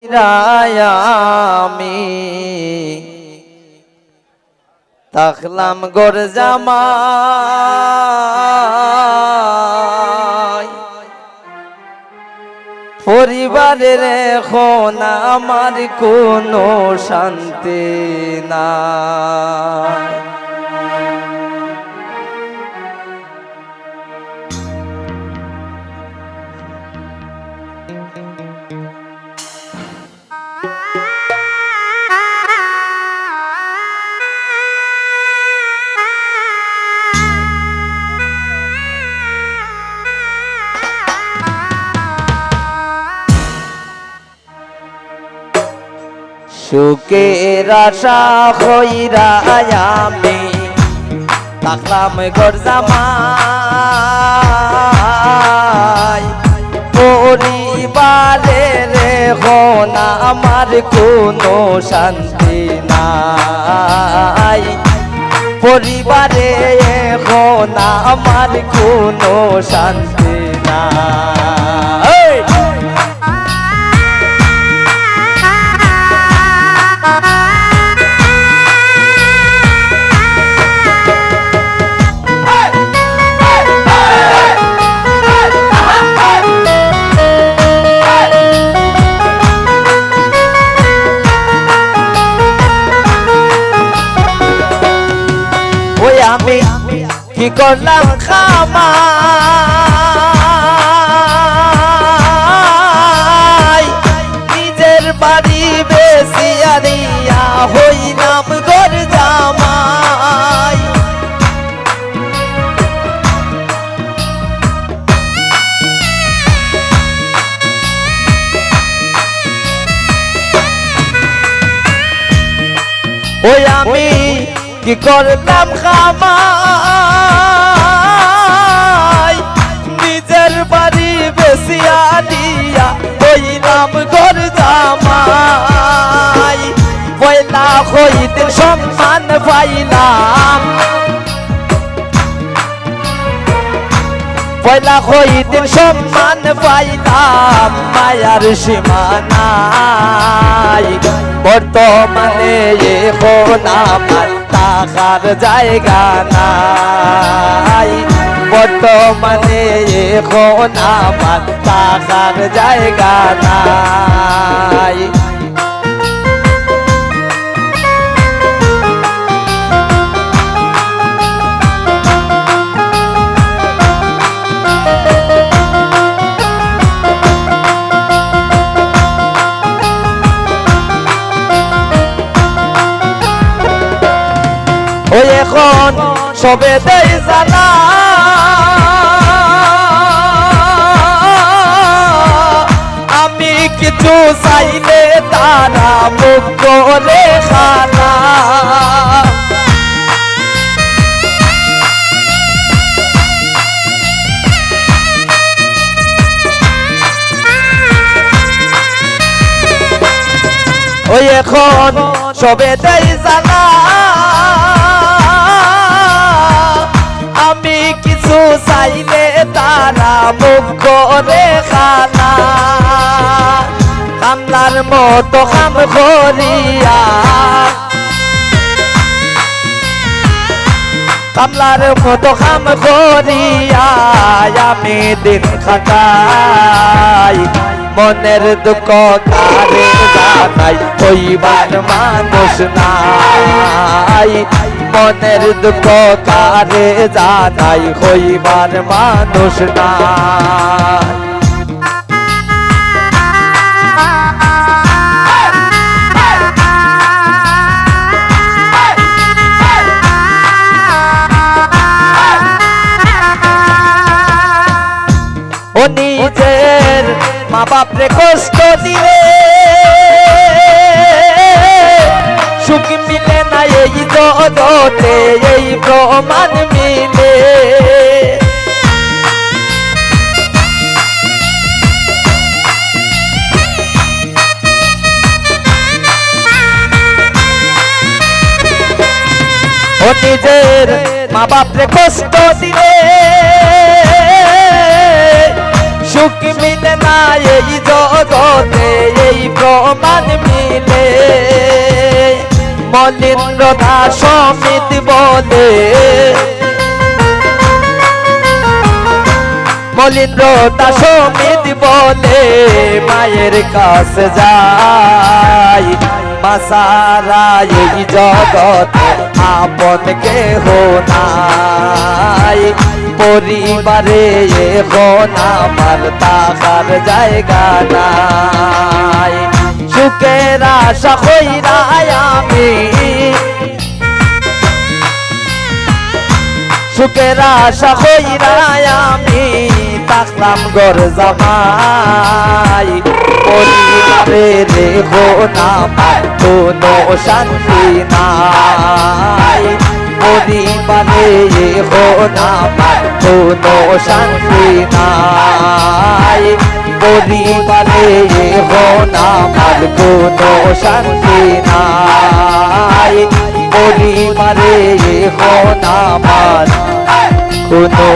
আমি তাকলাম গোর জামাই পরিবারের এখন আমার কোনো শান্তি নাই। সুখের আশা হইরা আমি তাকলাম গোর জামাই পরিবারের এখন আমার কোনো শান্তি নাই। পরিবারে এখন আমার কোনো শান্তি নাই। আমি কি করলাম খামাই নিজের বাড়ি বেশি আনিয়া হইলাম গোর জামাই। ওই আমি কি করলাম খামাই নিজের বাড়ি বেশিয়া দিয়া হইলাম গোর জামাই। পয়লা হইতে সম্মান পাইলাম, পয়লা হইতে সম্মান পাইলাম, মায়ার সীমা নাই। বর্তমানে এখন আমার থাকার জায়গা নাই। বর্তমানে এখন আমার থাকার জায়গা নাই। ওই এখন সবে দেই জানা আমি কিছু চাইলে তারা মুখ করে খানা। ওই এখন সবে দেই জানা আমি কিছু চাইলে তারা মুখ করে খানা। কামলার মতো কাম করিয়া, কামলার মতো কাম করিয়া আমি দিন খাটাই। মনের দুঃখ কারে জানাই হইবার মানুষ নাই। মনের দুঃখ কারে জানাই হইবার মানুষ নাই। ও নিজের মা বাপরে কষ্ট দিলে সুখ মিলে না এই জগতে, এই প্রমাণ মিলে। ও নিজের মা বাপরে কষ্ট দিলে সুখ মিলে না এই জগতে এই প্রমাণ মিলে মলিন্দ্র দাস সমিত বলে মলিন্দ্র দাস সমিত বলে মায়ের কাছে যাই মাসারা এই জগতে আপন কেহ নাই পরিবারে এখন আমার থাকার জায়গা নাই সুখের আশা কইরা আমি সুখের আশা কইরা আমি থাকলাম ঘর জামাই পরিবারের এখন আমার কোনো শান্তি নাই পরিবারে এখন আমার কোনো শান্তি নাই পরিবারে এখন আমার কোনো শান্তি নাই পরিবারে এখন আমার কোনো